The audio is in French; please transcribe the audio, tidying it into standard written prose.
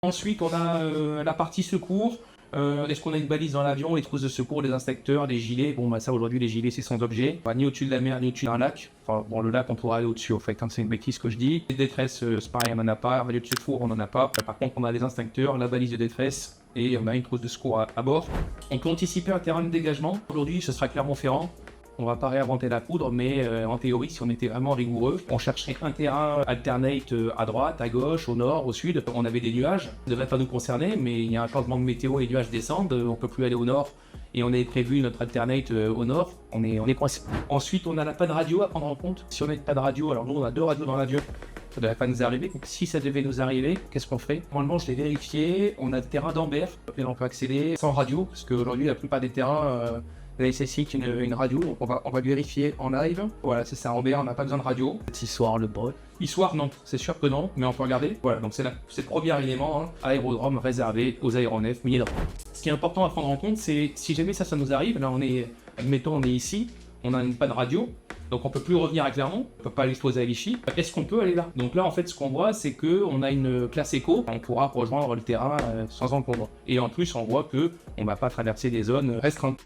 Ensuite, on a la partie secours. Est-ce qu'on a une balise dans l'avion, les trousses de secours, les inspecteurs, les gilets? Bon, bah ça aujourd'hui, les gilets, c'est sans objet. Ni au-dessus de la mer, ni au-dessus d'un lac. Enfin, bon, le lac, on pourra aller au-dessus, en fait, hein, c'est une bêtise que je dis. Les détresses, c'est pareil, on n'en a pas. Les de secours, on n'en a pas. Par contre, on a les instincteurs, la balise de détresse et on a une trousse de secours à bord. On peut anticiper un terrain de dégagement. Aujourd'hui, ce sera Clermont-Ferrand. On va pas réinventer la poudre, mais en théorie, si on était vraiment rigoureux, on chercherait un terrain alternate à droite, à gauche, au nord, au sud. On avait des nuages, ça ne devrait pas nous concerner, mais il y a un changement de météo, les nuages descendent, on peut plus aller au nord, et on avait prévu notre alternate au nord, on est coincé. Ensuite, on a la panne radio à prendre en compte. Si on n'a pas de radio, alors nous on a 2 radios dans l'avion, ça ne devrait pas nous arriver. Donc, si ça devait nous arriver, qu'est-ce qu'on fait? Normalement, je l'ai vérifié, on a le terrain d'Ambert, et on peut accéder sans radio, parce qu'aujourd'hui, la plupart des terrains nécessite une radio, donc on va vérifier en live. Voilà, c'est ça, Ambert, on n'a pas besoin de radio. Petit soir, le breu. Histoire, non, c'est sûr que non, mais on peut regarder. Voilà, donc c'est le premier élément, hein, aérodrome réservé aux aéronefs, milliers d'euros. Ce qui est important à prendre en compte, c'est si jamais ça nous arrive, là on est, admettons, on est ici, on n'a pas de radio, donc on peut plus revenir à Clermont, on peut pas aller se poser à Vichy. Est-ce qu'on peut aller là? Donc là, en fait, ce qu'on voit, c'est que on a une classe éco, on pourra rejoindre le terrain sans encombre. Et en plus, on voit que on va pas traverser des zones restreintes.